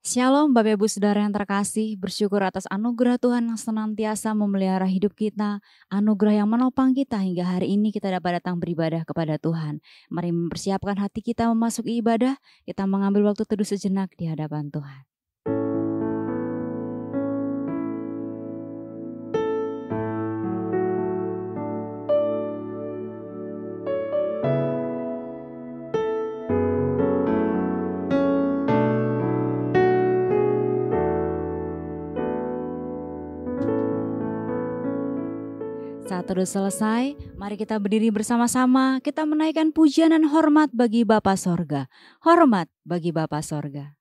Shalom Bapak Ibu Saudara yang terkasih, bersyukur atas anugerah Tuhan yang senantiasa memelihara hidup kita, anugerah yang menopang kita hingga hari ini kita dapat datang beribadah kepada Tuhan. Mari mempersiapkan hati kita memasuki ibadah, kita mengambil waktu teduh sejenak di hadapan Tuhan. Saat teduh selesai, mari kita berdiri bersama-sama, kita menaikkan pujian dan hormat bagi Bapa Sorga. Hormat bagi Bapa Sorga.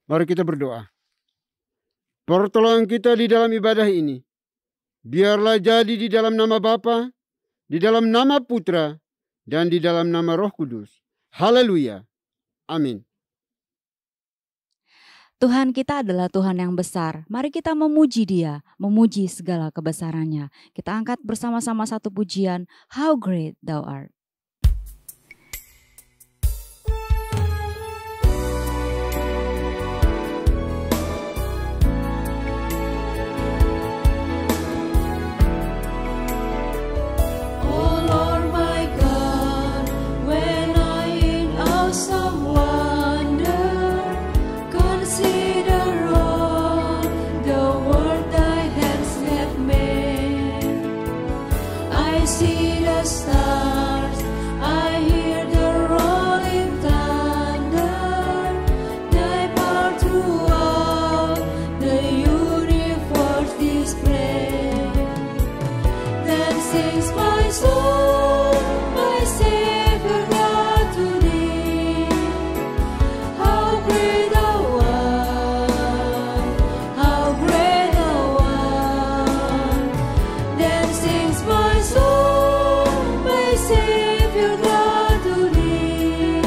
Mari kita berdoa. Pertolongan kita di dalam ibadah ini, biarlah jadi di dalam nama Bapa, di dalam nama Putra, dan di dalam nama Roh Kudus. Haleluya. Amin. Tuhan kita adalah Tuhan yang besar. Mari kita memuji Dia, memuji segala kebesarannya. Kita angkat bersama-sama satu pujian, How Great Thou Art. See the stars, I hear the rolling thunder, thy power throughout the universe display. Then sings my soul, my Savior God to thee. How great thou art, how great thou art. Then sings my soul, Savior God to thee.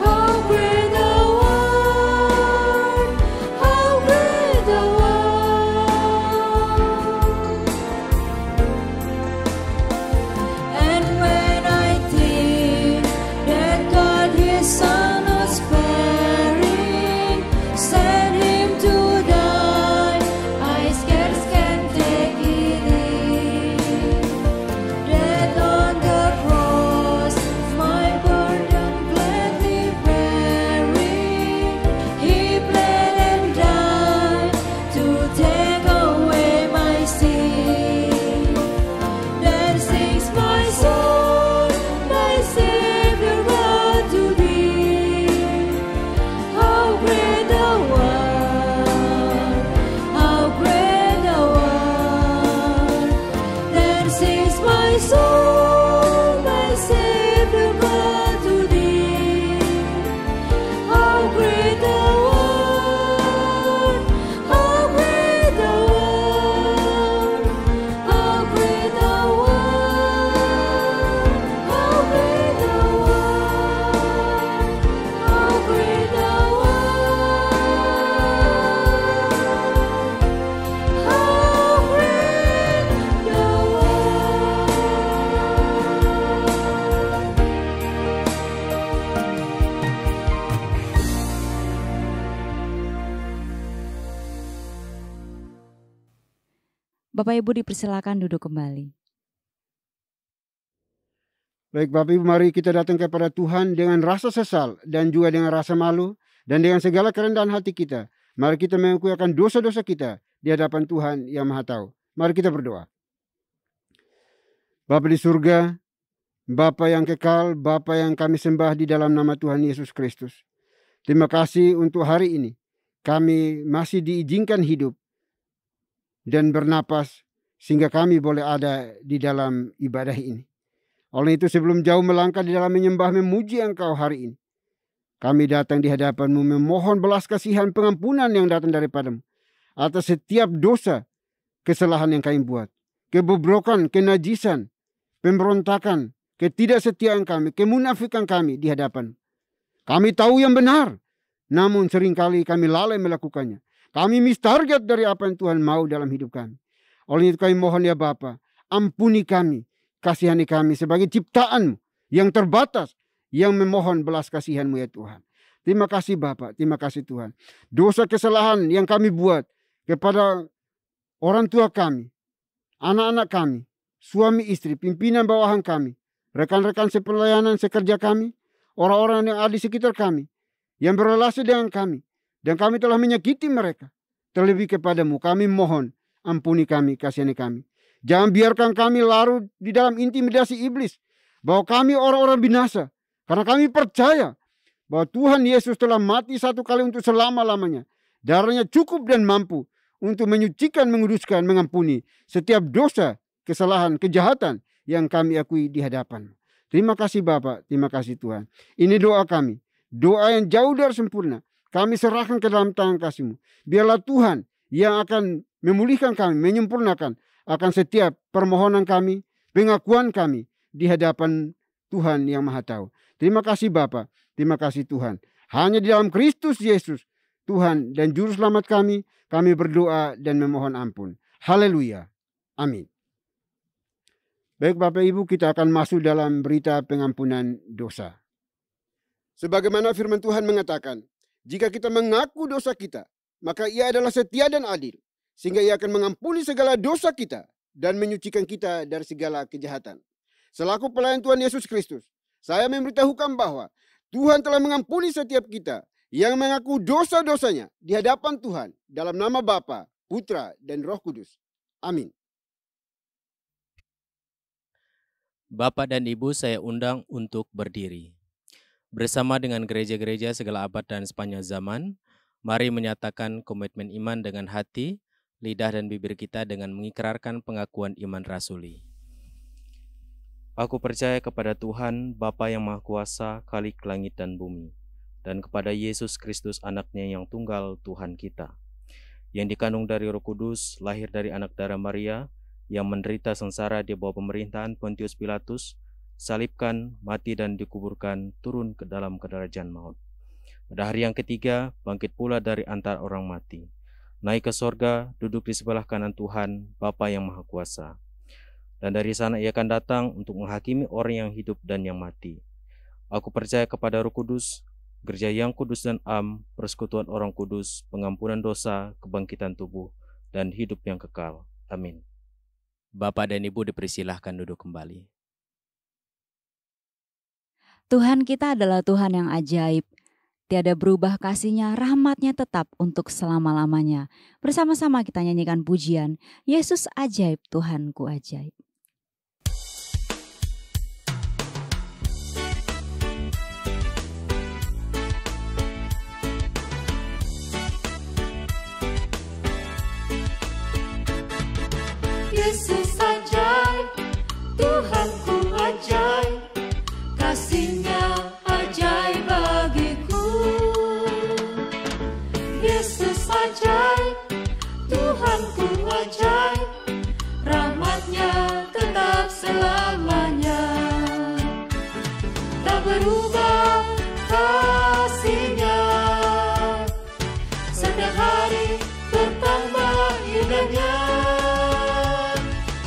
How great thou art, how great thou art. And when I think that God his Son not sparing, sent him to die, I scarce can take it in. That on the cross Bapak Ibu dipersilakan duduk kembali. Baik Bapak Ibu, mari kita datang kepada Tuhan dengan rasa sesal dan juga dengan rasa malu dan dengan segala kerendahan hati kita. Mari kita mengakui akan dosa-dosa kita di hadapan Tuhan yang Maha Tahu. Mari kita berdoa. Bapa di surga, Bapa yang kekal, Bapa yang kami sembah di dalam nama Tuhan Yesus Kristus. Terima kasih untuk hari ini. Kami masih diizinkan hidup dan bernapas sehingga kami boleh ada di dalam ibadah ini. Oleh itu sebelum jauh melangkah di dalam menyembah memuji Engkau hari ini, kami datang di hadapan-Mu memohon belas kasihan pengampunan yang datang daripadamu atas setiap dosa, kesalahan yang kami buat, kebobrokan, kenajisan, pemberontakan, ketidaksetiaan kami, kemunafikan kami di hadapan. Kami tahu yang benar, namun seringkali kami lalai melakukannya. Kami miss target dari apa yang Tuhan mau dalam hidup kami. Oleh itu kami mohon ya Bapa, ampuni kami, kasihani kami sebagai ciptaan yang terbatas, yang memohon belas kasihan-Mu ya Tuhan. Terima kasih Bapa, terima kasih Tuhan. Dosa kesalahan yang kami buat kepada orang tua kami, anak-anak kami, suami istri, pimpinan bawahan kami, rekan-rekan sepelayanan sekerja kami, orang-orang yang ada di sekitar kami, yang berrelasi dengan kami, dan kami telah menyakiti mereka. Terlebih kepadamu kami mohon, ampuni kami, kasihani kami. Jangan biarkan kami larut di dalam intimidasi iblis, bahwa kami orang-orang binasa, karena kami percaya bahwa Tuhan Yesus telah mati satu kali untuk selama-lamanya. Darahnya cukup dan mampu untuk menyucikan, menguduskan, mengampuni setiap dosa, kesalahan, kejahatan yang kami akui di hadapan-Mu. Terima kasih Bapa, terima kasih Tuhan. Ini doa kami, doa yang jauh dari sempurna. Kami serahkan ke dalam tangan kasih-Mu. Biarlah Tuhan yang akan memulihkan kami, menyempurnakan akan setiap permohonan kami, pengakuan kami di hadapan Tuhan yang Maha Tahu. Terima kasih Bapa, terima kasih Tuhan. Hanya di dalam Kristus Yesus, Tuhan dan Juru Selamat kami berdoa dan memohon ampun. Haleluya. Amin. Baik Bapak Ibu, kita akan masuk dalam berita pengampunan dosa. Sebagaimana firman Tuhan mengatakan, jika kita mengaku dosa kita, maka Ia adalah setia dan adil, sehingga Ia akan mengampuni segala dosa kita dan menyucikan kita dari segala kejahatan. Selaku pelayan Tuhan Yesus Kristus, saya memberitahukan bahwa Tuhan telah mengampuni setiap kita yang mengaku dosa-dosanya di hadapan Tuhan dalam nama Bapa, Putra, dan Roh Kudus. Amin. Bapak dan Ibu saya undang untuk berdiri. Bersama dengan gereja-gereja segala abad dan sepanjang zaman, mari menyatakan komitmen iman dengan hati, lidah dan bibir kita dengan mengikrarkan pengakuan iman rasuli. Aku percaya kepada Tuhan, Bapa yang Maha Kuasa, Khalik langit dan bumi, dan kepada Yesus Kristus anaknya yang tunggal Tuhan kita, yang dikandung dari Roh Kudus, lahir dari anak darah Maria, yang menderita sengsara di bawah pemerintahan Pontius Pilatus, salibkan, mati dan dikuburkan, turun ke dalam kedarajan maut. Pada hari yang ketiga, bangkit pula dari antara orang mati, naik ke sorga, duduk di sebelah kanan Tuhan, Bapa yang Maha Kuasa. Dan dari sana Ia akan datang untuk menghakimi orang yang hidup dan yang mati. Aku percaya kepada Roh Kudus, gereja yang kudus dan am, persekutuan orang kudus, pengampunan dosa, kebangkitan tubuh, dan hidup yang kekal. Amin. Bapak dan Ibu dipersilahkan duduk kembali. Tuhan kita adalah Tuhan yang ajaib. Tiada berubah kasih-Nya, rahmat-Nya tetap untuk selama-lamanya. Bersama-sama kita nyanyikan pujian, Yesus ajaib, Tuhanku ajaib. Yesus ajaib, Tuhanku ajaib, kasih-Nya ajaib bagiku. Yesus ajaib, Tuhanku ajaib, rahmat-Nya tetap selamanya. Tak berubah kasih-Nya, setiap hari bertambah indahnya.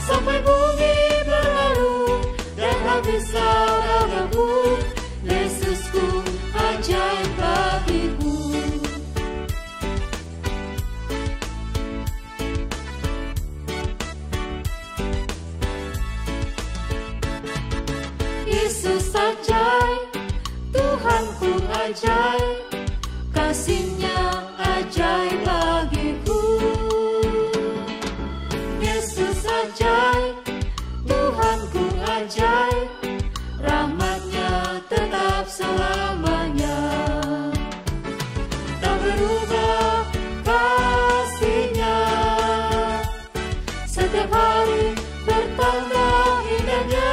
Sampai bumi berlalu dan habis ragaku, Yesusku ajaib bagiku. Yesus ajaib, Tuhanku ajaib, kasih-Nya ajaib bagiku. Yesus ajaib, Tuhanku ajaib, rahmat-Nya tetap selamanya. Tak berubah kasih-Nya, setiap hari bertambah indahnya.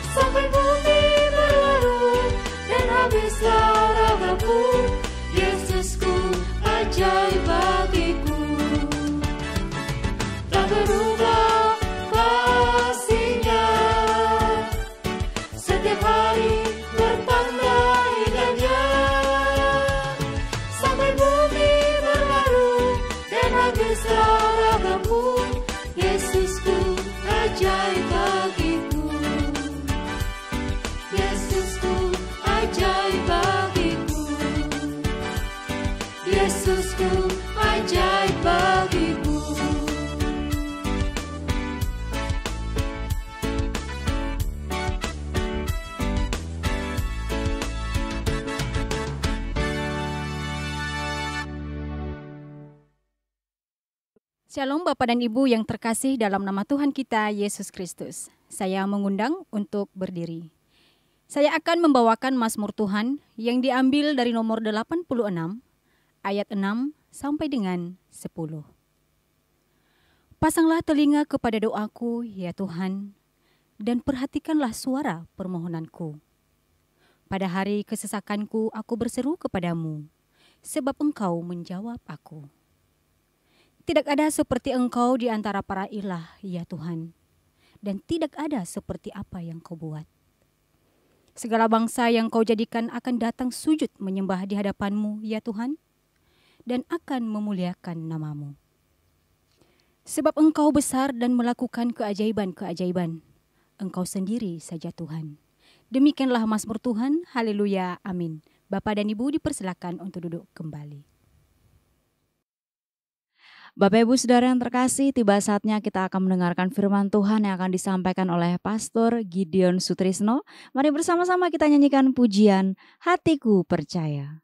Sampai bumi berlalu dan habislah ragaku, Yesusku ajaib bagiku. Tak berubah kasih-Nya, setiap hari bertambah indahnya. Sampai bumi berlalu dan habislah ragaku, Yesusku ajaib bagiku. Yesusku ajaib bagiku. Yesusku ajaib bagiku. Shalom Bapak dan Ibu yang terkasih dalam nama Tuhan kita Yesus Kristus. Saya mengundang untuk berdiri. Saya akan membawakan Mazmur Tuhan yang diambil dari nomor 86 ayat 6 sampai dengan 10. Pasanglah telinga kepada doaku ya Tuhan, dan perhatikanlah suara permohonanku. Pada hari kesesakanku aku berseru kepadamu, sebab Engkau menjawab aku. Tidak ada seperti Engkau di antara para ilah, ya Tuhan, dan tidak ada seperti apa yang Kau buat. Segala bangsa yang Kau jadikan akan datang sujud menyembah di hadapan-Mu, ya Tuhan, dan akan memuliakan nama-Mu. Sebab Engkau besar dan melakukan keajaiban-keajaiban. Engkau sendiri saja Tuhan. Demikianlah Mazmur Tuhan, haleluya, amin. Bapak dan Ibu dipersilakan untuk duduk kembali. Bapak Ibu Saudara yang terkasih, tiba saatnya kita akan mendengarkan firman Tuhan yang akan disampaikan oleh Pastor Gideon Sutrisno. Mari bersama-sama kita nyanyikan pujian Hatiku Percaya.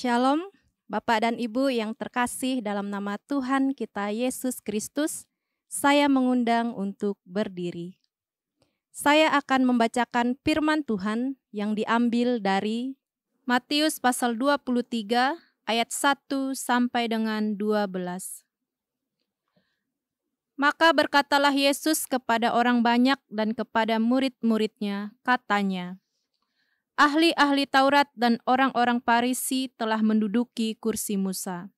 Shalom Bapak dan Ibu yang terkasih, dalam nama Tuhan kita Yesus Kristus, saya mengundang untuk berdiri. Saya akan membacakan firman Tuhan yang diambil dari Matius pasal 23 ayat 1 sampai dengan 12. Maka berkatalah Yesus kepada orang banyak dan kepada murid-muridnya, katanya, ahli-ahli Taurat dan orang-orang Farisi telah menduduki kursi Musa.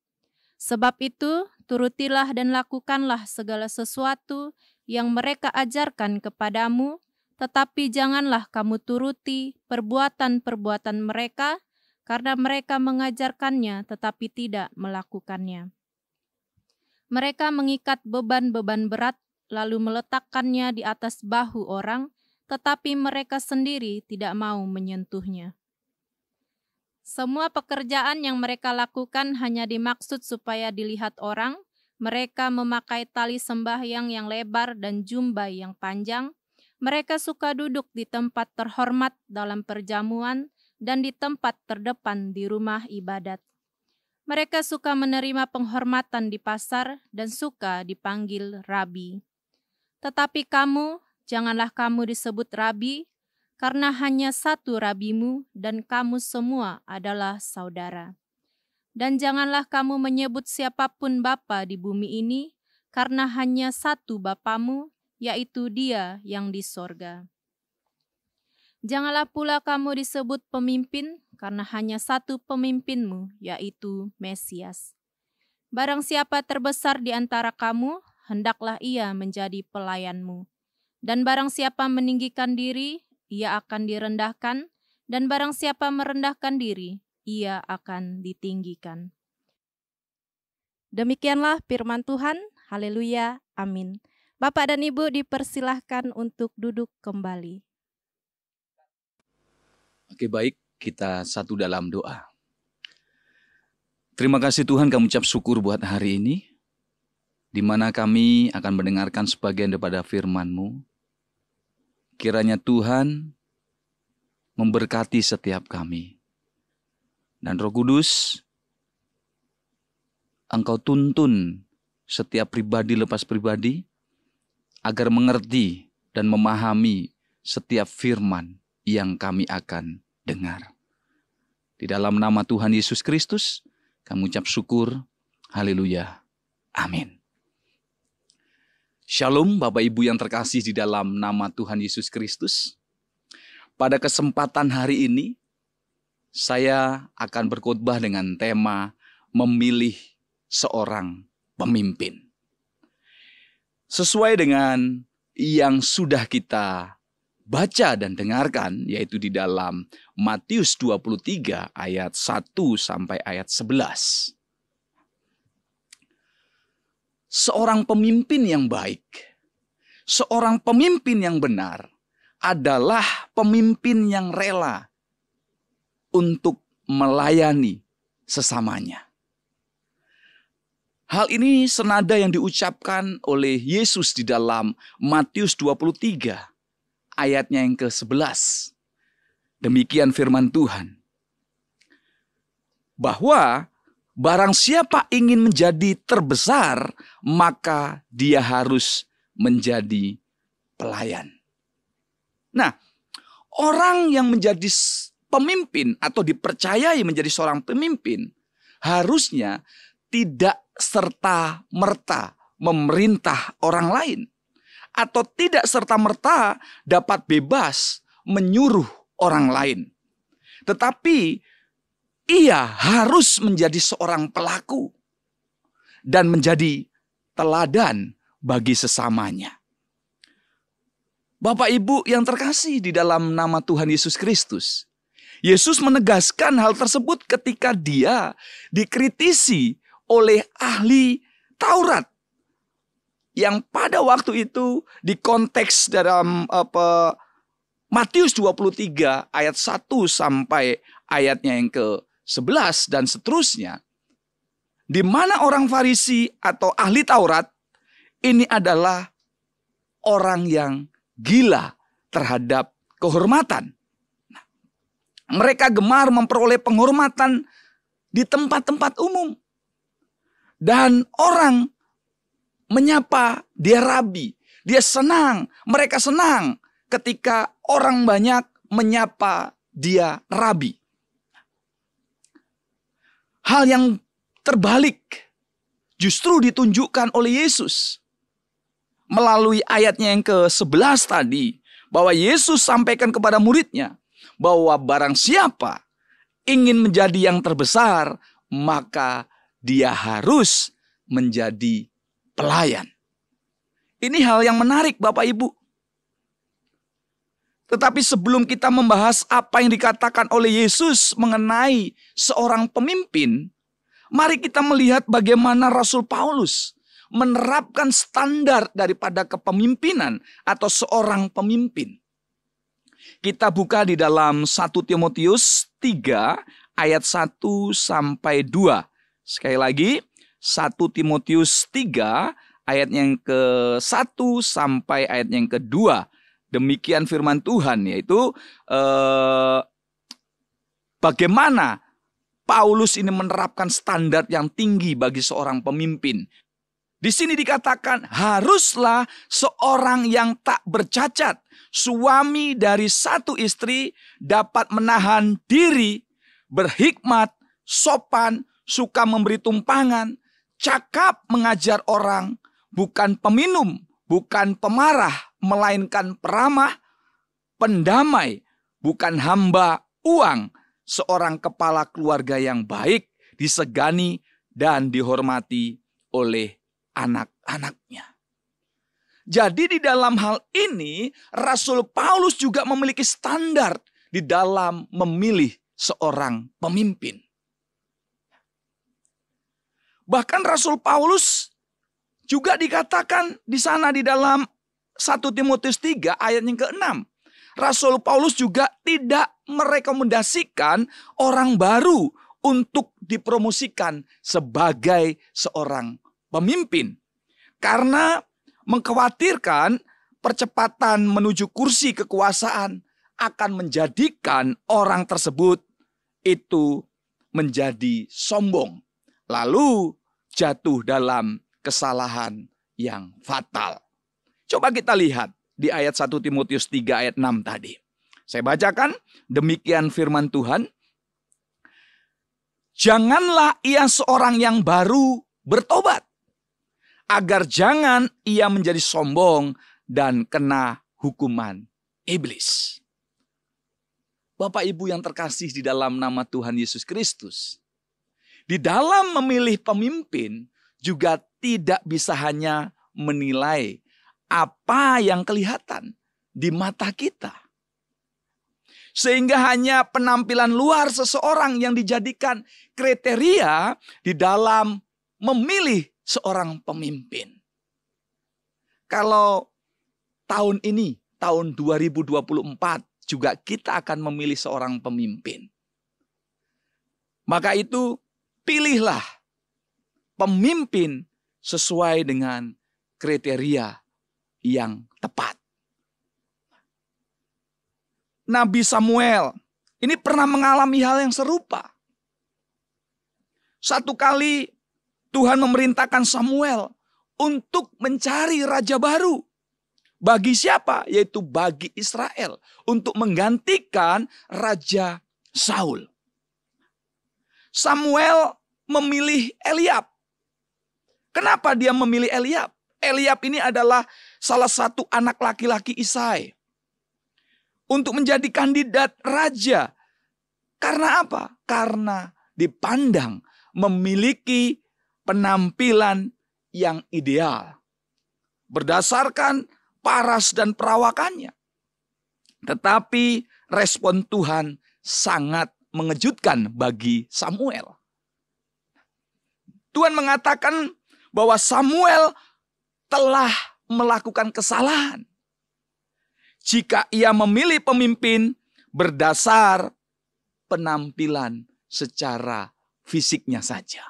Sebab itu, turutilah dan lakukanlah segala sesuatu yang mereka ajarkan kepadamu, tetapi janganlah kamu turuti perbuatan-perbuatan mereka, karena mereka mengajarkannya tetapi tidak melakukannya. Mereka mengikat beban-beban berat, lalu meletakkannya di atas bahu orang, tetapi mereka sendiri tidak mau menyentuhnya. Semua pekerjaan yang mereka lakukan hanya dimaksud supaya dilihat orang. Mereka memakai tali sembahyang yang lebar dan jubah yang panjang. Mereka suka duduk di tempat terhormat dalam perjamuan dan di tempat terdepan di rumah ibadat. Mereka suka menerima penghormatan di pasar dan suka dipanggil rabi. Tetapi kamu, janganlah kamu disebut rabi, karena hanya satu rabimu dan kamu semua adalah saudara. Dan janganlah kamu menyebut siapapun bapa di bumi ini, karena hanya satu Bapamu, yaitu Dia yang di sorga. Janganlah pula kamu disebut pemimpin, karena hanya satu pemimpinmu, yaitu Mesias. Barang siapa terbesar di antara kamu, hendaklah ia menjadi pelayanmu. Dan barang siapa meninggikan diri, ia akan direndahkan, dan barang siapa merendahkan diri, ia akan ditinggikan. Demikianlah firman Tuhan. Haleluya. Amin. Bapak dan Ibu dipersilahkan untuk duduk kembali. Oke, baik, kita satu dalam doa. Terima kasih Tuhan, kami ucap syukur buat hari ini, di mana kami akan mendengarkan sebagian daripada firman-Mu. Kiranya Tuhan memberkati setiap kami. Dan Roh Kudus, Engkau tuntun setiap pribadi lepas pribadi, agar mengerti dan memahami setiap firman yang kami akan dengar. Di dalam nama Tuhan Yesus Kristus, kami ucap syukur. Haleluya. Amin. Shalom Bapak Ibu yang terkasih di dalam nama Tuhan Yesus Kristus. Pada kesempatan hari ini, saya akan berkhotbah dengan tema memilih seorang pemimpin. Sesuai dengan yang sudah kita baca dan dengarkan, yaitu di dalam Matius 23 ayat 1 sampai ayat 11. Seorang pemimpin yang baik, seorang pemimpin yang benar adalah pemimpin yang rela untuk melayani sesamanya. Hal ini senada yang diucapkan oleh Yesus di dalam Matius 23 ayatnya yang ke-11. Demikian firman Tuhan. Bahwa barang siapa ingin menjadi terbesar, maka dia harus menjadi pelayan. Nah, orang yang menjadi pemimpin atau dipercayai menjadi seorang pemimpin, harusnya tidak serta-merta memerintah orang lain. Atau tidak serta-merta dapat bebas menyuruh orang lain. Tetapi ia harus menjadi seorang pelaku dan menjadi teladan bagi sesamanya. Bapak Ibu yang terkasih di dalam nama Tuhan Yesus Kristus, Yesus menegaskan hal tersebut ketika dia dikritisi oleh ahli Taurat. Yang pada waktu itu di konteks dalam Matius 23 ayat 1 sampai ayatnya yang ke-11 dan seterusnya. Di mana orang Farisi atau ahli Taurat ini adalah orang yang gila terhadap kehormatan. Mereka gemar memperoleh penghormatan di tempat-tempat umum. Dan orang menyapa dia rabi. Dia senang, mereka senang ketika orang banyak menyapa dia rabi. Hal yang terbalik justru ditunjukkan oleh Yesus. Melalui ayatnya yang ke-11 tadi, bahwa Yesus sampaikan kepada muridnya, bahwa barang siapa ingin menjadi yang terbesar, maka dia harus menjadi pelayan. Ini hal yang menarik Bapak Ibu. Tetapi sebelum kita membahas apa yang dikatakan oleh Yesus mengenai seorang pemimpin, mari kita melihat bagaimana Rasul Paulus menerapkan standar daripada kepemimpinan atau seorang pemimpin. Kita buka di dalam 1 Timotius 3 ayat 1 sampai 2. Sekali lagi, 1 Timotius 3 ayat yang ke-1 sampai ayat yang ke-2. Demikian firman Tuhan, yaitu bagaimana Paulus ini menerapkan standar yang tinggi bagi seorang pemimpin. Di sini dikatakan haruslah seorang yang tak bercacat, suami dari satu istri, dapat menahan diri, berhikmat, sopan, suka memberi tumpangan, cakap mengajar orang, bukan peminum, bukan pemarah, melainkan peramah, pendamai, bukan hamba uang, seorang kepala keluarga yang baik, disegani dan dihormati oleh anak-anaknya. Jadi di dalam hal ini, Rasul Paulus juga memiliki standar di dalam memilih seorang pemimpin. Bahkan Rasul Paulus juga dikatakan di sana di dalam 1 Timotius 3 ayat yang ke-6. Rasul Paulus juga tidak merekomendasikan orang baru untuk dipromosikan sebagai seorang pemimpin. Karena mengkhawatirkan percepatan menuju kursi kekuasaan akan menjadikan orang tersebut itu menjadi sombong. Lalu jatuh dalam kesalahan yang fatal. Coba kita lihat di ayat 1 Timotius 3 ayat 6 tadi. Saya bacakan, demikian firman Tuhan. Janganlah ia seorang yang baru bertobat, agar jangan ia menjadi sombong dan kena hukuman iblis. Bapak Ibu yang terkasih di dalam nama Tuhan Yesus Kristus, di dalam memilih pemimpin juga tidak bisa hanya menilai apa yang kelihatan di mata kita. Sehingga hanya penampilan luar seseorang yang dijadikan kriteria di dalam memilih seorang pemimpin. Kalau tahun ini, tahun 2024, juga kita akan memilih seorang pemimpin. Maka itu, pilihlah pemimpin sesuai dengan kriteria yang tepat. Nabi Samuel ini pernah mengalami hal yang serupa. Satu kali Tuhan memerintahkan Samuel untuk mencari raja baru. Bagi siapa? Yaitu bagi Israel. Untuk menggantikan Raja Saul. Samuel memilih Eliab. Kenapa dia memilih Eliab? Eliab ini adalah salah satu anak laki-laki Isai. Untuk menjadi kandidat raja. Karena apa? Karena dipandang memiliki penampilan yang ideal. Berdasarkan paras dan perawakannya. Tetapi respon Tuhan sangat mengejutkan bagi Samuel. Tuhan mengatakan bahwa Samuel telah melakukan kesalahan jika ia memilih pemimpin berdasar penampilan secara fisiknya saja.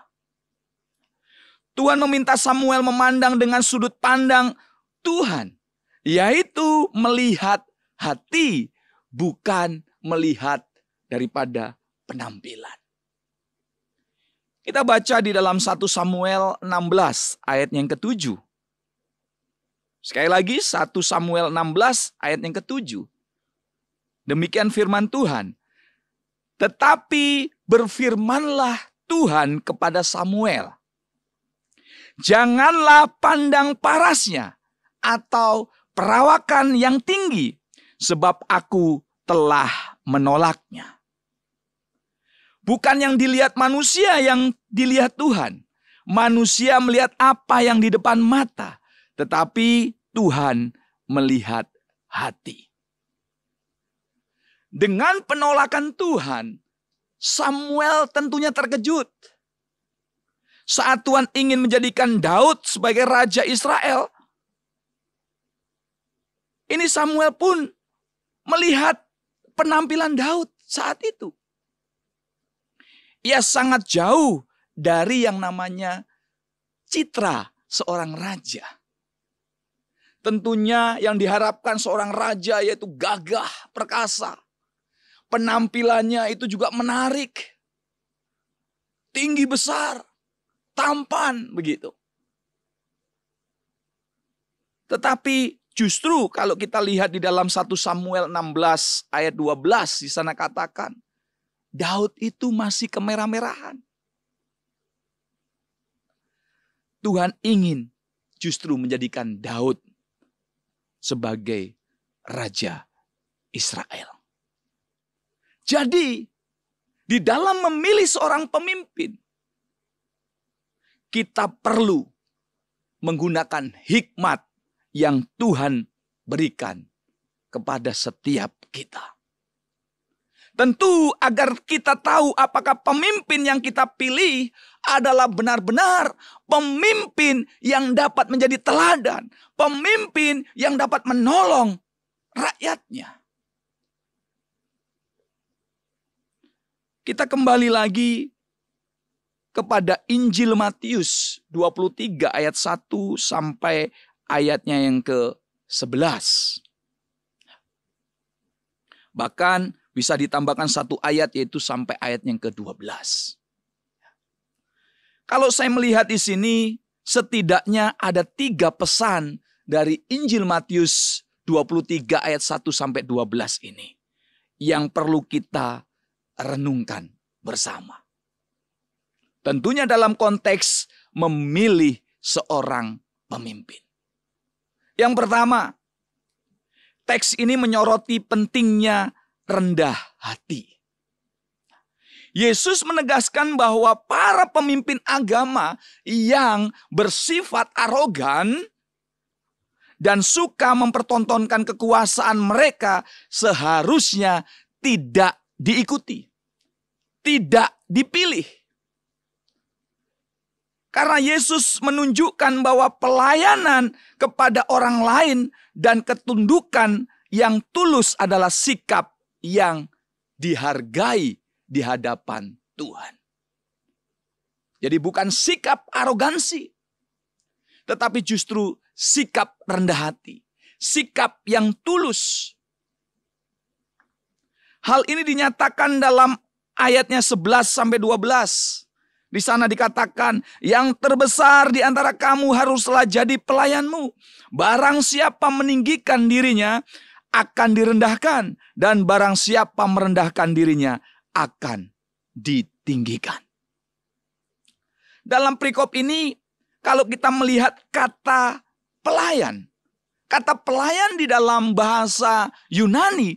Tuhan meminta Samuel memandang dengan sudut pandang Tuhan, yaitu melihat hati, bukan melihat daripada penampilan. Kita baca di dalam 1 Samuel 16 ayat yang ke-7. Sekali lagi 1 Samuel 16 ayat yang ke-7. Demikian firman Tuhan. Tetapi berfirmanlah Tuhan kepada Samuel. Janganlah pandang parasnya atau perawakan yang tinggi, sebab aku telah menolaknya. Bukan yang dilihat manusia yang dilihat Tuhan. Manusia melihat apa yang di depan mata, tetapi Tuhan melihat hati. Dengan penolakan Tuhan, Samuel tentunya terkejut. Saat Tuhan ingin menjadikan Daud sebagai raja Israel, ini Samuel pun melihat penampilan Daud saat itu. Ia sangat jauh dari yang namanya citra seorang raja. Tentunya yang diharapkan seorang raja yaitu gagah, perkasa. Penampilannya itu juga menarik. Tinggi besar, tampan begitu. Tetapi justru kalau kita lihat di dalam 1 Samuel 16 ayat 12 di sana katakan, Daud itu masih kemerah-merahan. Tuhan ingin justru menjadikan Daud sebagai raja Israel. Jadi, di dalam memilih seorang pemimpin, kita perlu menggunakan hikmat yang Tuhan berikan kepada setiap kita. Tentu agar kita tahu apakah pemimpin yang kita pilih adalah benar-benar pemimpin yang dapat menjadi teladan, pemimpin yang dapat menolong rakyatnya. Kita kembali lagi kepada Injil Matius 23 ayat 1 sampai ayatnya yang ke-11. Bahkan bisa ditambahkan satu ayat yaitu sampai ayat yang ke-12. Kalau saya melihat di sini setidaknya ada 3 pesan dari Injil Matius 23 ayat 1 sampai 12 ini yang perlu kita renungkan bersama. Tentunya dalam konteks memilih seorang pemimpin. Yang pertama, teks ini menyoroti pentingnya rendah hati. Yesus menegaskan bahwa para pemimpin agama yang bersifat arogan dan suka mempertontonkan kekuasaan mereka seharusnya tidak diikuti, tidak dipilih. Karena Yesus menunjukkan bahwa pelayanan kepada orang lain dan ketundukan yang tulus adalah sikap yang dihargai di hadapan Tuhan. Jadi bukan sikap arogansi, tetapi justru sikap rendah hati, sikap yang tulus. Hal ini dinyatakan dalam ayatnya 11 sampai 12. Di sana dikatakan, yang terbesar di antara kamu haruslah jadi pelayanmu. Barang siapa meninggikan dirinya akan direndahkan, dan barang siapa merendahkan dirinya akan ditinggikan. Dalam perikop ini, kalau kita melihat kata pelayan di dalam bahasa Yunani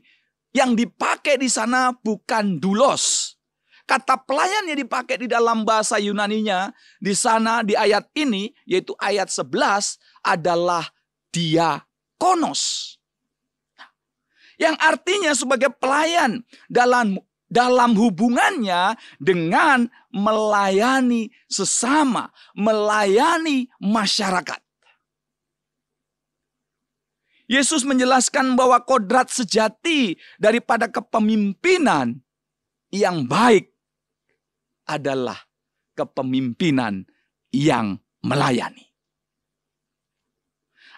yang dipakai di sana bukan doulos. Kata pelayan yang dipakai di dalam bahasa Yunaninya di sana di ayat ini, yaitu ayat 11, adalah diakonos. Yang artinya sebagai pelayan dalam hubungannya dengan melayani sesama, melayani masyarakat. Yesus menjelaskan bahwa kodrat sejati daripada kepemimpinan yang baik adalah kepemimpinan yang melayani.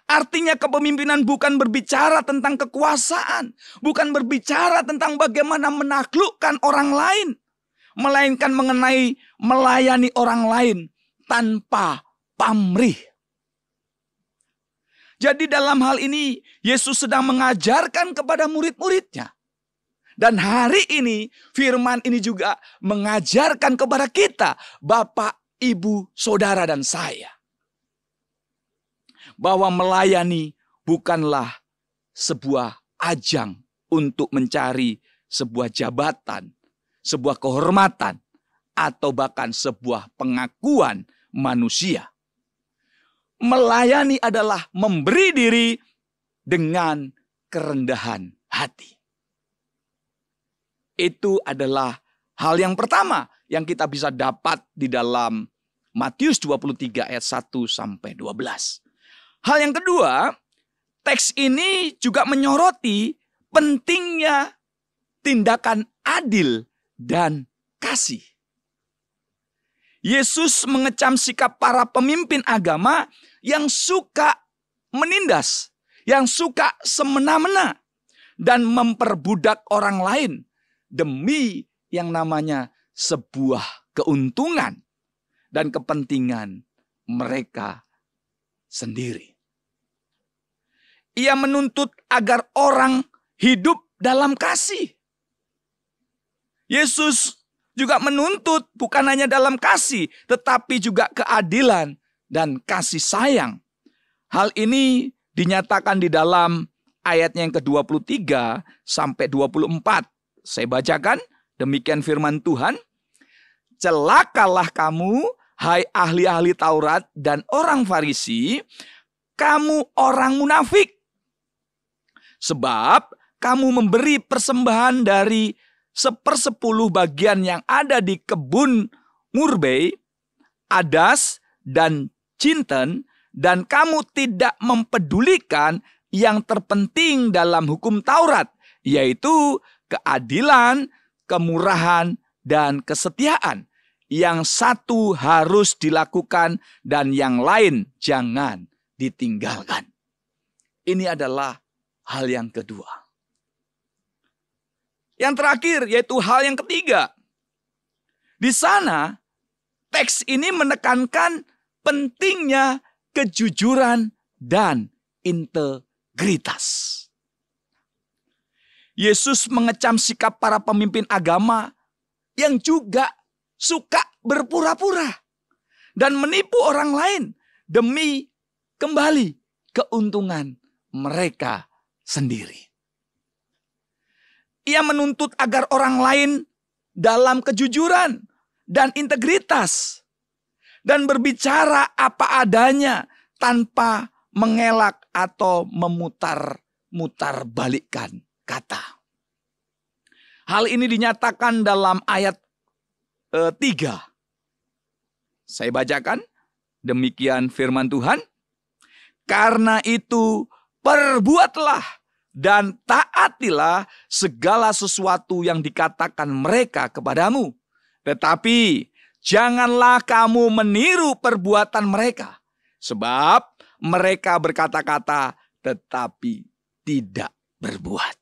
Artinya kepemimpinan bukan berbicara tentang kekuasaan, bukan berbicara tentang bagaimana menaklukkan orang lain, melainkan mengenai melayani orang lain tanpa pamrih. Jadi dalam hal ini Yesus sedang mengajarkan kepada murid-muridnya. Dan hari ini firman ini juga mengajarkan kepada kita, Bapak, Ibu, Saudara, dan saya. Bahwa melayani bukanlah sebuah ajang untuk mencari sebuah jabatan, sebuah kehormatan, atau bahkan sebuah pengakuan manusia. Melayani adalah memberi diri dengan kerendahan hati. Itu adalah hal yang pertama yang kita bisa dapat di dalam Matius 23 ayat 1 sampai 12. Hal yang kedua, teks ini juga menyoroti pentingnya tindakan adil dan kasih. Yesus mengecam sikap para pemimpin agama yang suka menindas, yang suka semena-mena, dan memperbudak orang lain demi yang namanya sebuah keuntungan dan kepentingan mereka sendiri. Ia menuntut agar orang hidup dalam kasih. Yesus juga menuntut bukan hanya dalam kasih, tetapi juga keadilan dan kasih sayang. Hal ini dinyatakan di dalam ayatnya yang ke-23 sampai 24. Saya bacakan, demikian firman Tuhan. Celakalah kamu, hai ahli-ahli Taurat dan orang Farisi, kamu orang munafik. Sebab kamu memberi persembahan dari 1/10 bagian yang ada di kebun murbei, adas, dan cinten, dan kamu tidak mempedulikan yang terpenting dalam hukum Taurat, yaitu keadilan, kemurahan, dan kesetiaan. Yang satu harus dilakukan dan yang lain jangan ditinggalkan. Ini adalah hal yang kedua. Yang terakhir yaitu hal yang ketiga. Di sana teks ini menekankan pentingnya kejujuran dan integritas. Yesus mengecam sikap para pemimpin agama yang juga suka berpura-pura dan menipu orang lain demi kembali keuntungan mereka sendiri. Ia menuntut agar orang lain dalam kejujuran dan integritas dan berbicara apa adanya tanpa mengelak atau memutar balikkan kata. Hal ini dinyatakan dalam ayat 3. Saya bacakan, demikian firman Tuhan. Karena itu perbuatlah dan taatilah segala sesuatu yang dikatakan mereka kepadamu. Tetapi janganlah kamu meniru perbuatan mereka. Sebab mereka berkata-kata tetapi tidak berbuat.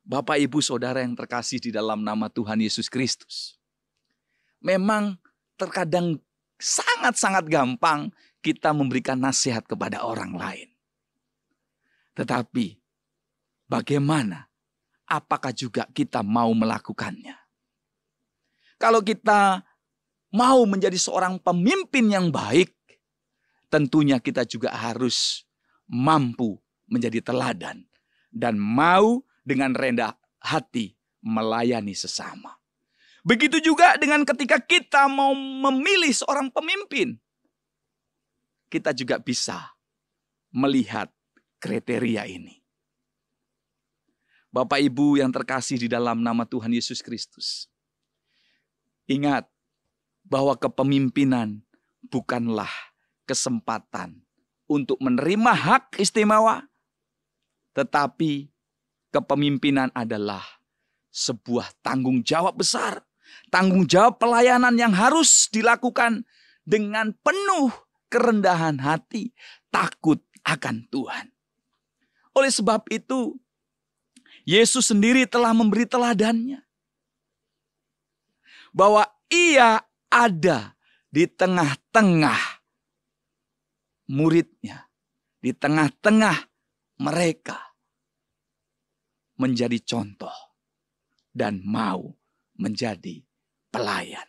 Bapak, Ibu, Saudara yang terkasih di dalam nama Tuhan Yesus Kristus. Memang terkadang sangat-sangat gampang kita memberikan nasihat kepada orang lain. Tetapi bagaimana? Apakah juga kita mau melakukannya? Kalau kita mau menjadi seorang pemimpin yang baik, tentunya kita juga harus mampu menjadi teladan dan mau dengan rendah hati melayani sesama. Begitu juga dengan ketika kita mau memilih seorang pemimpin, kita juga bisa melihat kriteria ini. Bapak Ibu yang terkasih di dalam nama Tuhan Yesus Kristus. Ingat bahwa kepemimpinan bukanlah kesempatan untuk menerima hak istimewa. Tetapi kepemimpinan adalah sebuah tanggung jawab besar. Tanggung jawab pelayanan yang harus dilakukan dengan penuh kerendahan hati, takut akan Tuhan. Oleh sebab itu, Yesus sendiri telah memberi teladannya. bahwa ia ada di tengah-tengah muridnya, di tengah-tengah mereka, menjadi contoh dan mau menjadi pelayan.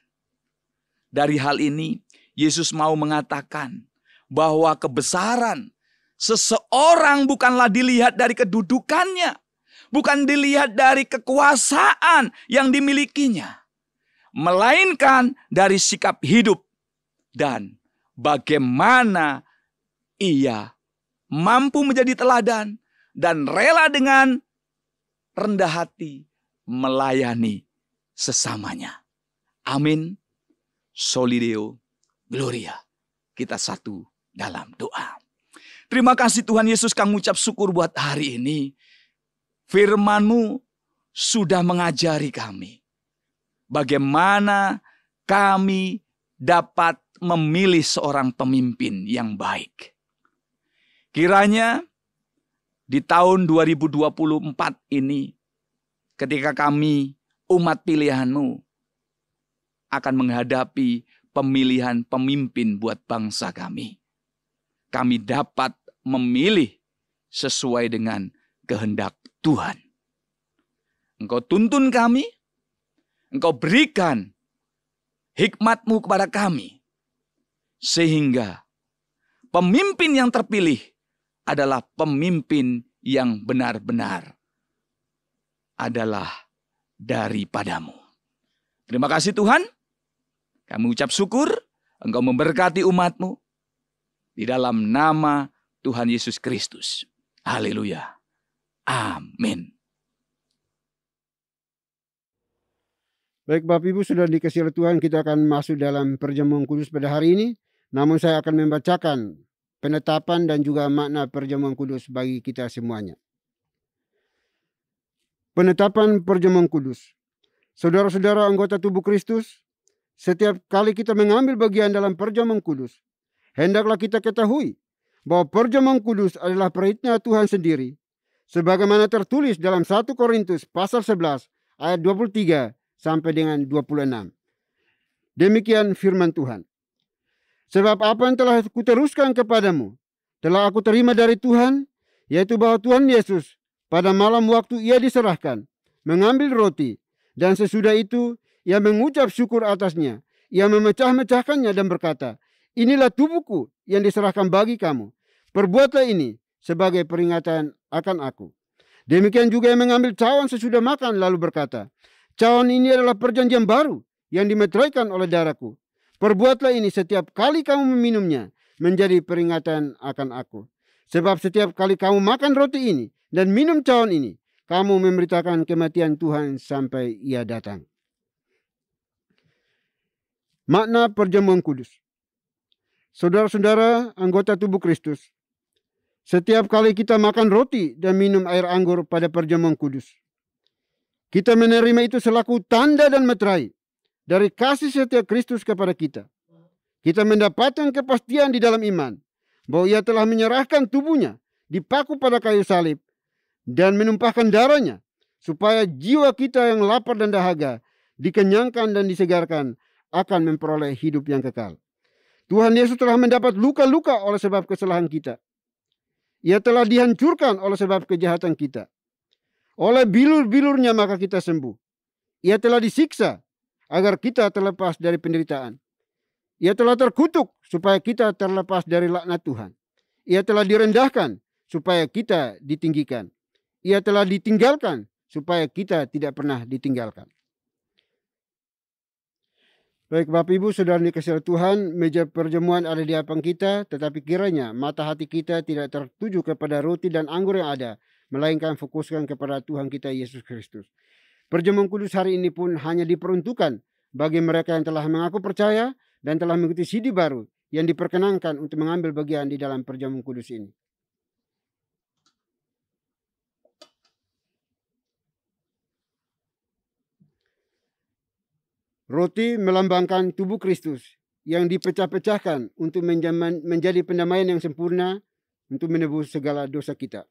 Dari hal ini, Yesus mau mengatakan bahwa kebesaran seseorang bukanlah dilihat dari kedudukannya, bukan dilihat dari kekuasaan yang dimilikinya, melainkan dari sikap hidup dan bagaimana ia mampu menjadi teladan dan rela dengan rendah hati melayani sesamanya. Amin. Soli Deo Gloria. Kita satu dalam doa. Terima kasih Tuhan Yesus, kami ucap syukur buat hari ini. Firman-Mu sudah mengajari kami bagaimana kami dapat memilih seorang pemimpin yang baik. Kiranya di tahun 2024 ini, ketika kami umat pilihan-Mu akan menghadapi pemilihan pemimpin buat bangsa kami, kami dapat memilih sesuai dengan kehendak Tuhan. Engkau tuntun kami, Engkau berikan hikmat-Mu kepada kami, sehingga pemimpin yang terpilih adalah pemimpin yang benar-benar adalah daripada-Mu. Terima kasih Tuhan. Kami ucap syukur Engkau memberkati umat-Mu di dalam nama Tuhan Yesus Kristus. Haleluya. Amin. Baik Bapak Ibu, sudah dikasih oleh Tuhan, kita akan masuk dalam perjamuan kudus pada hari ini. Namun saya akan membacakan penetapan dan juga makna perjamuan kudus bagi kita semuanya. Penetapan perjamuan kudus. Saudara-saudara anggota tubuh Kristus, setiap kali kita mengambil bagian dalam perjamuan kudus, hendaklah kita ketahui bahwa perjamuan kudus adalah perintah Tuhan sendiri, sebagaimana tertulis dalam 1 Korintus pasal 11 ayat 23 sampai dengan 26. Demikian firman Tuhan. Sebab apa yang telah kuteruskan kepadamu, telah aku terima dari Tuhan, yaitu bahwa Tuhan Yesus pada malam waktu ia diserahkan, mengambil roti, dan sesudah itu ia mengucap syukur atasnya. Ia memecah-mecahkannya dan berkata, inilah tubuhku yang diserahkan bagi kamu. Perbuatlah ini sebagai peringatan akan aku. Demikian juga ia mengambil cawan sesudah makan lalu berkata, cawan ini adalah perjanjian baru yang dimeteraikan oleh darahku. Perbuatlah ini setiap kali kamu meminumnya menjadi peringatan akan aku. Sebab setiap kali kamu makan roti ini dan minum cawan ini, kamu memberitakan kematian Tuhan sampai ia datang. Makna perjamuan kudus. Saudara-saudara anggota tubuh Kristus, setiap kali kita makan roti dan minum air anggur pada perjamuan kudus, kita menerima itu selaku tanda dan meterai dari kasih setia Kristus kepada kita. Kita mendapatkan kepastian di dalam iman bahwa ia telah menyerahkan tubuhnya dipaku pada kayu salib dan menumpahkan darahnya supaya jiwa kita yang lapar dan dahaga dikenyangkan dan disegarkan akan memperoleh hidup yang kekal. Tuhan Yesus telah mendapat luka-luka oleh sebab kesalahan kita. Ia telah dihancurkan oleh sebab kejahatan kita. Oleh bilur-bilurnya maka kita sembuh. Ia telah disiksa agar kita terlepas dari penderitaan. Ia telah terkutuk supaya kita terlepas dari laknat Tuhan. Ia telah direndahkan supaya kita ditinggikan. Ia telah ditinggalkan supaya kita tidak pernah ditinggalkan. Baik Bapak Ibu, saudara dikasihi Tuhan, meja perjamuan ada di hadapan kita, tetapi kiranya mata hati kita tidak tertuju kepada roti dan anggur yang ada, melainkan fokuskan kepada Tuhan kita Yesus Kristus. Perjamuan kudus hari ini pun hanya diperuntukkan bagi mereka yang telah mengaku percaya dan telah mengikuti CD baru yang diperkenankan untuk mengambil bagian di dalam perjamuan kudus ini. Roti melambangkan tubuh Kristus yang dipecah-pecahkan untuk menjadi pendamaian yang sempurna untuk menebus segala dosa kita.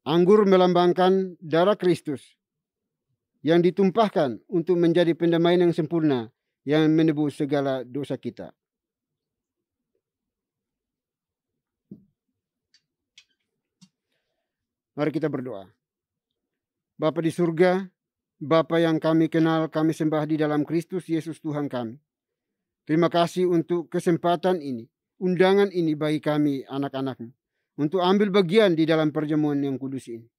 Anggur melambangkan darah Kristus yang ditumpahkan untuk menjadi pendamaian yang sempurna yang menebus segala dosa kita. Mari kita berdoa. Bapa di surga, Bapa yang kami kenal, kami sembah di dalam Kristus Yesus Tuhan kami. Terima kasih untuk kesempatan ini, undangan ini bagi kami anak-anak-Mu, untuk ambil bagian di dalam perjamuan yang kudus ini.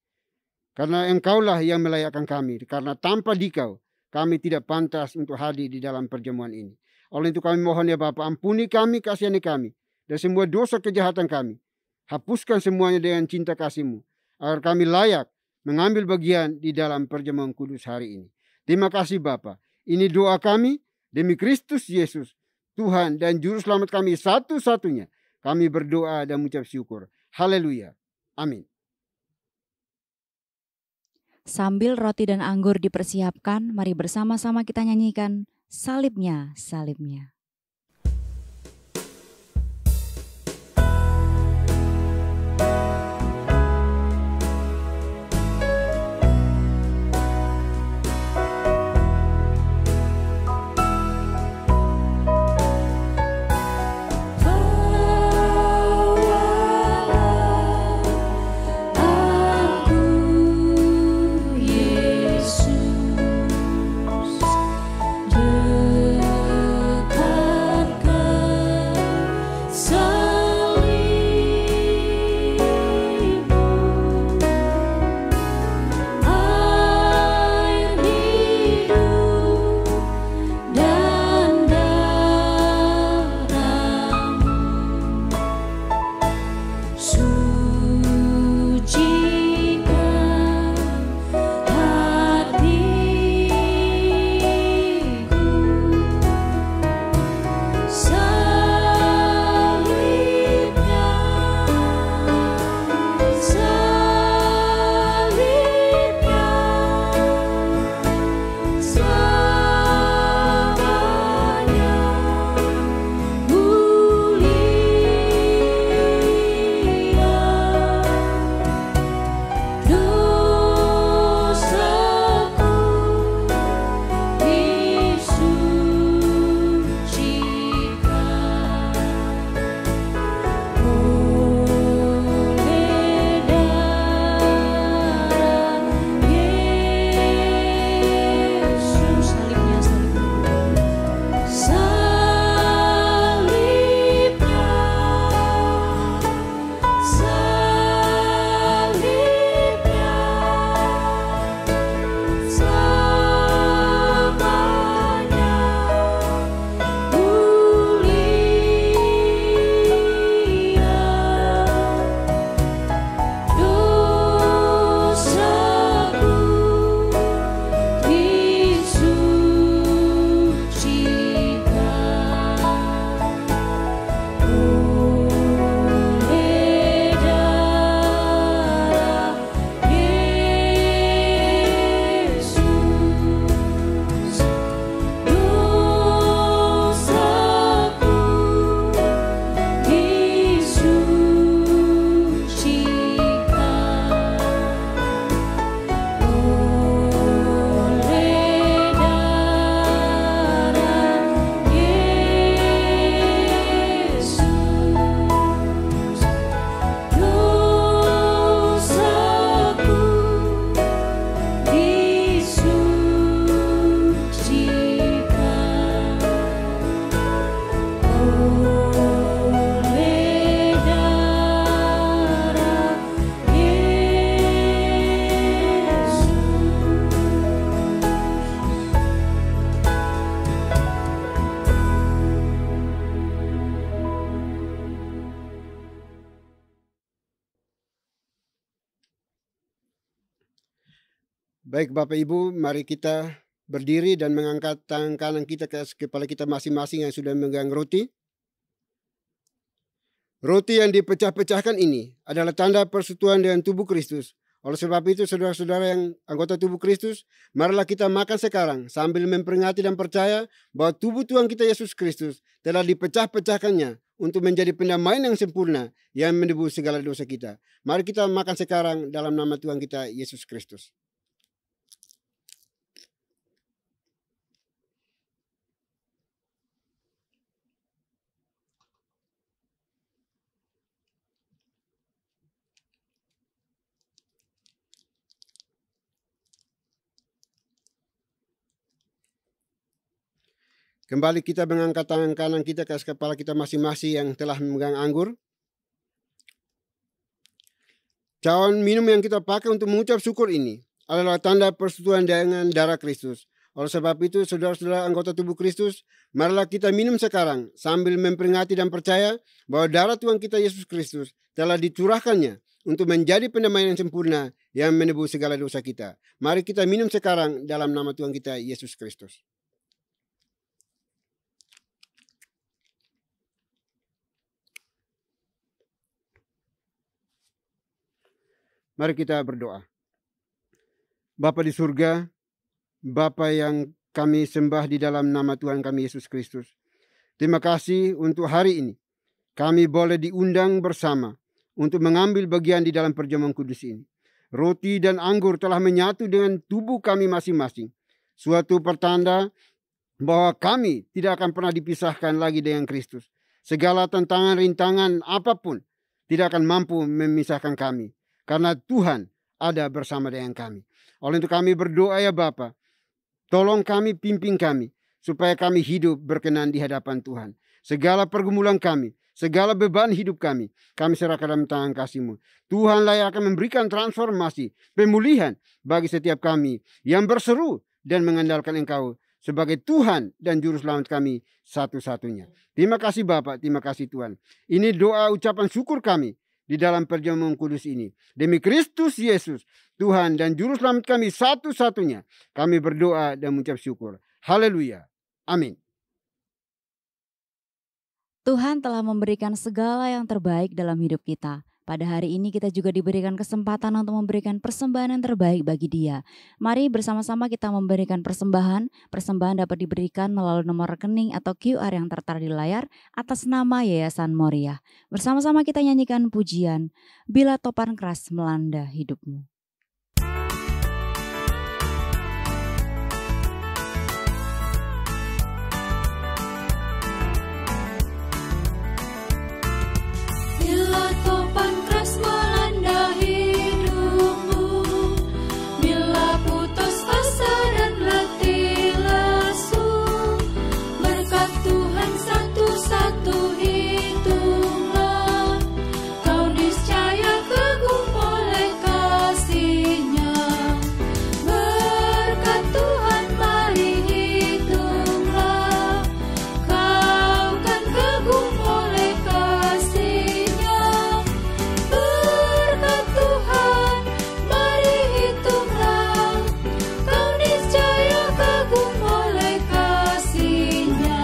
Karena Engkaulah yang melayakkan kami, karena tanpa Dikau kami tidak pantas untuk hadir di dalam perjamuan ini. Oleh itu kami mohon ya Bapa, ampuni kami, kasihani kami, dan semua dosa kejahatan kami. Hapuskan semuanya dengan cinta kasih-Mu, agar kami layak mengambil bagian di dalam perjamuan kudus hari ini. Terima kasih Bapa. Ini doa kami demi Kristus Yesus, Tuhan dan Juru Selamat kami satu-satunya. Kami berdoa dan mengucap syukur. Haleluya. Amin. Sambil roti dan anggur dipersiapkan, mari bersama-sama kita nyanyikan Salibnya, Salibnya. Baik Bapak Ibu, mari kita berdiri dan mengangkat tangan kanan kita ke kepala kita masing-masing yang sudah memegang roti. Roti yang dipecah-pecahkan ini adalah tanda persekutuan dengan tubuh Kristus. Oleh sebab itu saudara-saudara yang anggota tubuh Kristus, marilah kita makan sekarang sambil memperingati dan percaya bahwa tubuh Tuhan kita Yesus Kristus telah dipecah-pecahkannya untuk menjadi pendamaian yang sempurna yang menebus segala dosa kita. Mari kita makan sekarang dalam nama Tuhan kita Yesus Kristus. Kembali kita mengangkat tangan kanan kita ke atas kepala kita masing-masing yang telah memegang anggur. Cawan minum yang kita pakai untuk mengucap syukur ini adalah tanda persetujuan dengan darah Kristus. Oleh sebab itu, saudara-saudara anggota tubuh Kristus, marilah kita minum sekarang sambil memperingati dan percaya bahwa darah Tuhan kita Yesus Kristus telah dicurahkannya untuk menjadi pendamaian yang sempurna yang menebus segala dosa kita. Mari kita minum sekarang dalam nama Tuhan kita Yesus Kristus. Mari kita berdoa. Bapa di surga, Bapa yang kami sembah di dalam nama Tuhan kami Yesus Kristus. Terima kasih untuk hari ini. Kami boleh diundang bersama untuk mengambil bagian di dalam perjamuan kudus ini. Roti dan anggur telah menyatu dengan tubuh kami masing-masing. Suatu pertanda bahwa kami tidak akan pernah dipisahkan lagi dengan Kristus. Segala tantangan, rintangan apapun tidak akan mampu memisahkan kami. Karena Tuhan ada bersama dengan kami. Oleh itu kami berdoa ya Bapa, tolong kami, pimpin kami, supaya kami hidup berkenan di hadapan Tuhan. Segala pergumulan kami, segala beban hidup kami serahkan dalam tangan kasih-Mu. Tuhanlah yang akan memberikan transformasi, pemulihan bagi setiap kami yang berseru dan mengandalkan Engkau sebagai Tuhan dan Juru Selamat kami satu-satunya. Terima kasih Bapa, terima kasih Tuhan. Ini doa ucapan syukur kami di dalam perjamuan kudus ini. Demi Kristus Yesus, Tuhan dan Juru Selamat kami satu-satunya, kami berdoa dan mengucap syukur. Haleluya. Amin. Tuhan telah memberikan segala yang terbaik dalam hidup kita. Pada hari ini kita juga diberikan kesempatan untuk memberikan persembahan yang terbaik bagi Dia. Mari bersama-sama kita memberikan persembahan. Persembahan dapat diberikan melalui nomor rekening atau QR yang tertera di layar atas nama Yayasan Moriah. Bersama-sama kita nyanyikan pujian Bila Topan Keras Melanda Hidupmu. Bila topan keras melanda hidupmu, bila putus asa dan letih lesu, berkat Tuhan satu-satu hitunglah, kau niscaya kagum oleh kasih-Nya. Berkat Tuhan mari hitunglah, kau kan kagum oleh kasih. Berkat Tuhan, mari hitunglah, kau niscaya kagum oleh kasih-Nya.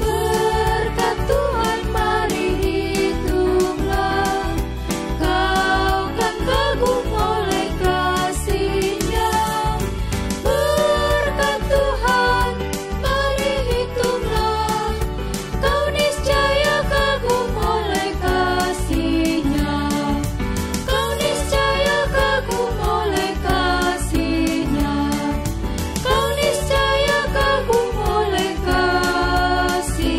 Berkat Tuhan, mari hitunglah, kau kan kagum oleh kasih-Nya. Berkat Tuhan, mari hitunglah, kau niscaya kagum oleh kasih-Nya. Kau niscaya kagum oleh kasih-Nya. Kau niscaya kagum oleh kasih-Nya.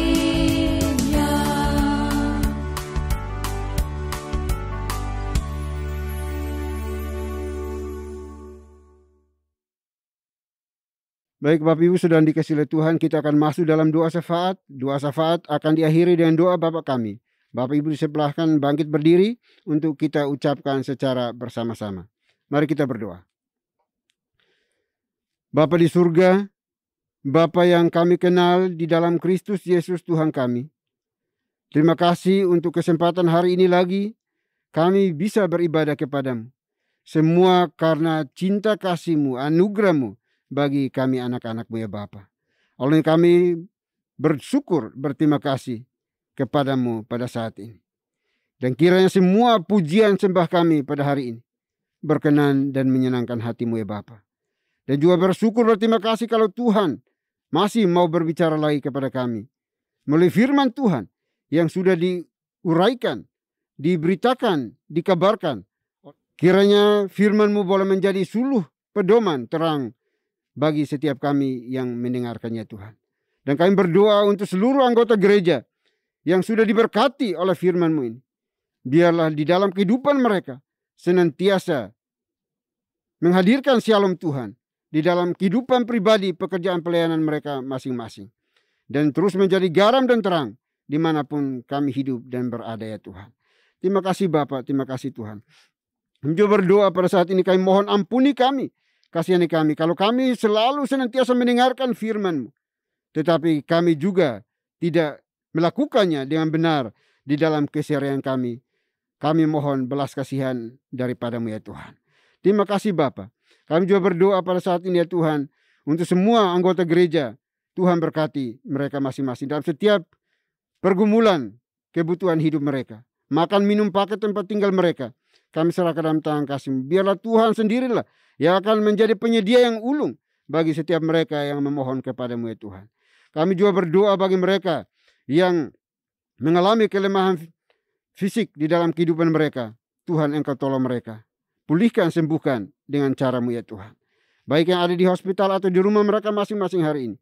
Baik Bapak Ibu sudah dikasih oleh Tuhan, kita akan masuk dalam doa syafaat. Doa syafaat akan diakhiri dengan doa Bapa kami. Bapak Ibu diseberangkan bangkit berdiri untuk kita ucapkan secara bersama-sama. Mari kita berdoa. Bapa di surga, Bapa yang kami kenal di dalam Kristus Yesus Tuhan kami. Terima kasih untuk kesempatan hari ini lagi kami bisa beribadah kepadamu. Semua karena cinta kasih-Mu, anugerah-Mu bagi kami anak-anak-Mu ya Bapa. Oleh kami bersyukur, berterima kasih kepadamu pada saat ini. Dan kiranya semua pujian sembah kami pada hari ini berkenan dan menyenangkan hati-Mu ya Bapa. Dan juga bersyukur, berterima kasih kalau Tuhan masih mau berbicara lagi kepada kami melalui firman Tuhan yang sudah diuraikan, diberitakan, dikabarkan. Kiranya firman-Mu boleh menjadi suluh pedoman terang bagi setiap kami yang mendengarkannya Tuhan. Dan kami berdoa untuk seluruh anggota gereja yang sudah diberkati oleh firman-Mu ini. Biarlah di dalam kehidupan mereka senantiasa menghadirkan shalom Tuhan di dalam kehidupan pribadi, pekerjaan pelayanan mereka masing-masing. Dan terus menjadi garam dan terang dimanapun kami hidup dan berada ya Tuhan. Terima kasih Bapa, terima kasih Tuhan. Kami juga berdoa pada saat ini, kami mohon ampuni kami, kasihani kami. Kalau kami selalu senantiasa mendengarkan firman-Mu, tetapi kami juga tidak melakukannya dengan benar di dalam keseharian kami. Kami mohon belas kasihan daripada-Mu ya Tuhan. Terima kasih Bapa. Kami juga berdoa pada saat ini ya Tuhan, untuk semua anggota gereja. Tuhan berkati mereka masing-masing dalam setiap pergumulan kebutuhan hidup mereka. Makan, minum, pakai, tempat tinggal mereka. Kami serahkan dalam tangan kasih-Mu. Biarlah Tuhan sendirilah yang akan menjadi penyedia yang ulung bagi setiap mereka yang memohon kepada-Mu ya Tuhan. Kami juga berdoa bagi mereka yang mengalami kelemahan fisik di dalam kehidupan mereka. Tuhan, Engkau tolong mereka. Pulihkan, sembuhkan dengan cara-Mu ya Tuhan. Baik yang ada di hospital atau di rumah mereka masing-masing hari ini.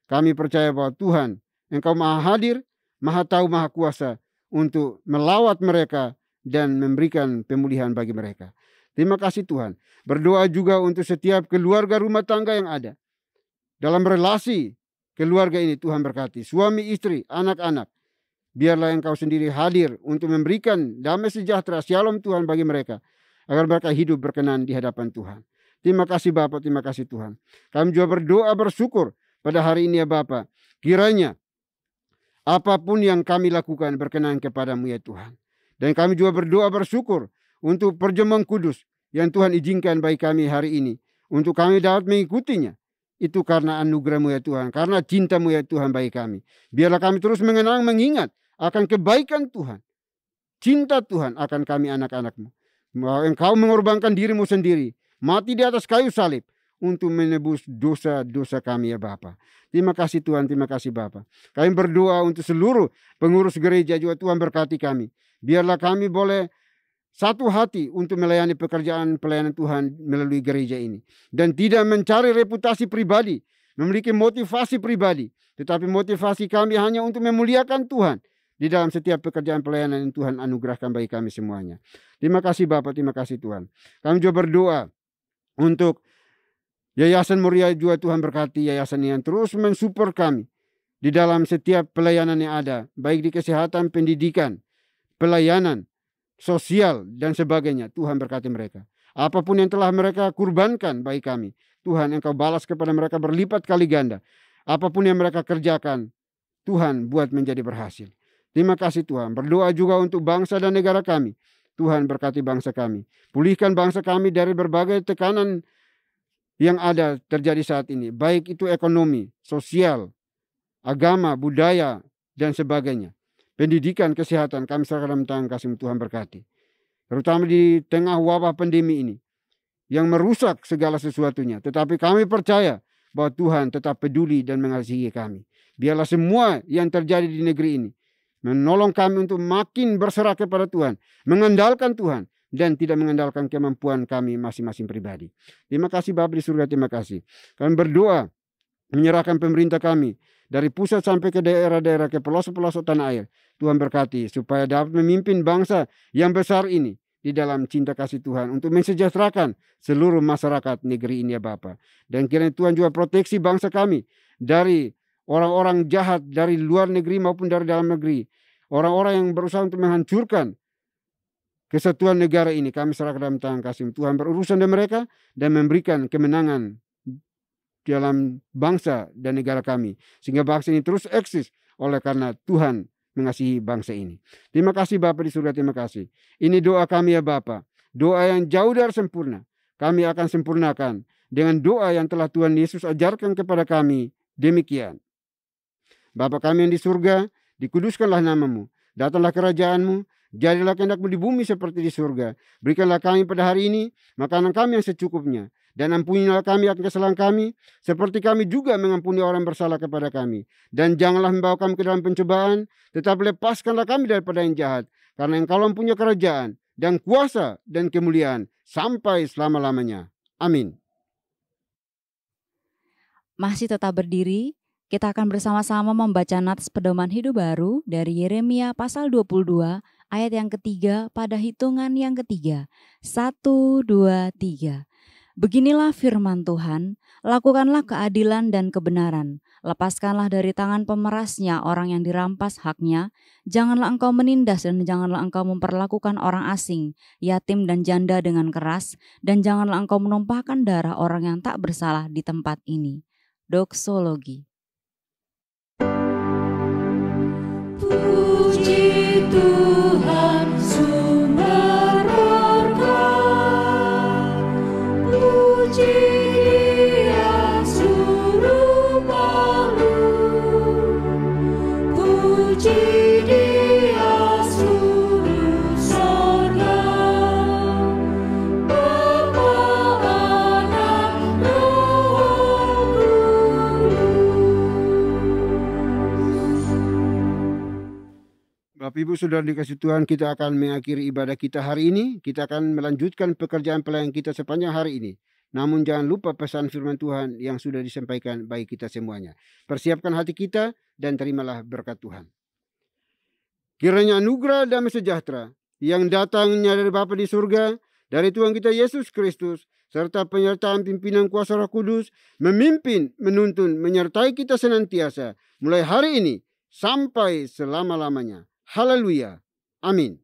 Kami percaya bahwa Tuhan, Engkau maha hadir, maha tahu, maha kuasa untuk melawat mereka dan memberikan pemulihan bagi mereka. Terima kasih Tuhan. Berdoa juga untuk setiap keluarga rumah tangga yang ada. Dalam relasi keluarga ini Tuhan berkati. Suami, istri, anak-anak. Biarlah Engkau sendiri hadir untuk memberikan damai sejahtera, shalom Tuhan bagi mereka. Agar mereka hidup berkenan di hadapan Tuhan. Terima kasih Bapa, terima kasih Tuhan. Kami juga berdoa bersyukur pada hari ini ya Bapa. Kiranya apapun yang kami lakukan berkenan kepada-Mu ya Tuhan. Dan kami juga berdoa bersyukur untuk perjamuan kudus yang Tuhan izinkan bagi kami hari ini. Untuk kami dapat mengikutinya. Itu karena anugerah-Mu ya Tuhan. Karena cinta-Mu ya Tuhan bagi kami. Biarlah kami terus mengenang, mengingat akan kebaikan Tuhan. Cinta Tuhan akan kami anak-anak-Mu. Engkau mengorbankan diri-Mu sendiri. Mati di atas kayu salib. Untuk menebus dosa-dosa kami ya Bapa. Terima kasih Tuhan, terima kasih Bapa. Kami berdoa untuk seluruh pengurus gereja juga Tuhan berkati kami. Biarlah kami boleh satu hati untuk melayani pekerjaan pelayanan Tuhan melalui gereja ini. Dan tidak mencari reputasi pribadi. Memiliki motivasi pribadi. Tetapi motivasi kami hanya untuk memuliakan Tuhan. Di dalam setiap pekerjaan pelayanan yang Tuhan anugerahkan bagi kami semuanya. Terima kasih Bapak, terima kasih Tuhan. Kami juga berdoa untuk Yayasan Muria juga Tuhan berkati yayasan yang terus mensupport kami. Di dalam setiap pelayanan yang ada. Baik di kesehatan, pendidikan, pelayanan, sosial dan sebagainya. Tuhan berkati mereka. Apapun yang telah mereka kurbankan bagi kami. Tuhan Engkau balas kepada mereka berlipat kali ganda. Apapun yang mereka kerjakan. Tuhan buat menjadi berhasil. Terima kasih Tuhan. Berdoa juga untuk bangsa dan negara kami. Tuhan berkati bangsa kami. Pulihkan bangsa kami dari berbagai tekanan yang ada terjadi saat ini. Baik itu ekonomi, sosial, agama, budaya, dan sebagainya. Pendidikan, kesehatan, kami serahkan dalam tangan kasih Tuhan berkati. Terutama di tengah wabah pandemi ini. Yang merusak segala sesuatunya. Tetapi kami percaya bahwa Tuhan tetap peduli dan mengasihi kami. Biarlah semua yang terjadi di negeri ini menolong kami untuk makin berserah kepada Tuhan. Mengandalkan Tuhan. Dan tidak mengandalkan kemampuan kami masing-masing pribadi. Terima kasih Bapa di surga, terima kasih. Kami berdoa menyerahkan pemerintah kami. Dari pusat sampai ke daerah-daerah, ke pelosok-pelosok tanah air. Tuhan berkati supaya dapat memimpin bangsa yang besar ini. Di dalam cinta kasih Tuhan. Untuk mensejahterakan seluruh masyarakat negeri ini ya Bapa. Dan kiranya Tuhan juga proteksi bangsa kami. Dari orang-orang jahat dari luar negeri maupun dari dalam negeri. Orang-orang yang berusaha untuk menghancurkan kesatuan negara ini. Kami serahkan dalam tangan kasih Tuhan berurusan dengan mereka. Dan memberikan kemenangan dalam bangsa dan negara kami. Sehingga bangsa ini terus eksis. Oleh karena Tuhan mengasihi bangsa ini. Terima kasih Bapa di surga, terima kasih. Ini doa kami ya Bapa. Doa yang jauh dari sempurna. Kami akan sempurnakan. Dengan doa yang telah Tuhan Yesus ajarkan kepada kami. Demikian. Bapa kami yang di surga, dikuduskanlah nama-Mu. Datanglah kerajaan-Mu. Jadilah kehendak-Mu di bumi seperti di surga. Berikanlah kami pada hari ini makanan kami yang secukupnya. Dan ampunilah kami akan kesalahan kami, seperti kami juga mengampuni orang bersalah kepada kami. Dan janganlah membawa kami ke dalam pencobaan, tetapi lepaskanlah kami daripada yang jahat. Karena Engkau punya kerajaan, dan kuasa, dan kemuliaan, sampai selama-lamanya. Amin. Masih tetap berdiri, kita akan bersama-sama membaca nats pedoman hidup baru dari Yeremia pasal 22, ayat yang ketiga pada hitungan yang ketiga. 1, 2, 3. Beginilah firman Tuhan, lakukanlah keadilan dan kebenaran. Lepaskanlah dari tangan pemerasnya orang yang dirampas haknya. Janganlah engkau menindas dan janganlah engkau memperlakukan orang asing, yatim dan janda dengan keras. Dan janganlah engkau menumpahkan darah orang yang tak bersalah di tempat ini. Doksologi. Puji Tuhan sumber berkat, puji Dia suruh makhluk, puji Dia suruh sorga, Bapa, Anak, Roh Kudus. Bapak Ibu Saudara dikasih Tuhan, kita akan mengakhiri ibadah kita hari ini. Kita akan melanjutkan pekerjaan pelayan kita sepanjang hari ini. Namun jangan lupa pesan firman Tuhan yang sudah disampaikan bagi kita semuanya. Persiapkan hati kita dan terimalah berkat Tuhan. Kiranya anugerah damai sejahtera yang datangnya dari Bapa di surga, dari Tuhan kita Yesus Kristus, serta penyertaan pimpinan kuasa Roh Kudus, memimpin, menuntun, menyertai kita senantiasa, mulai hari ini sampai selama-lamanya. Haleluya. Amin.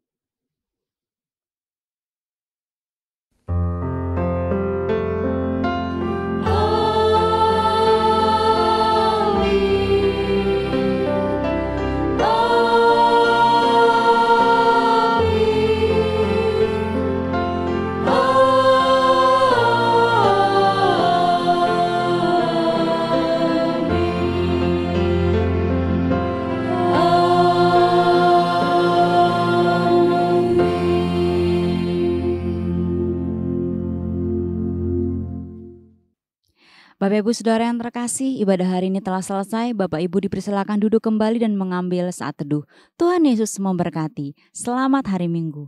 Bapak Ibu Saudara yang terkasih, ibadah hari ini telah selesai. Bapak Ibu dipersilakan duduk kembali dan mengambil saat teduh. Tuhan Yesus memberkati. Selamat hari Minggu.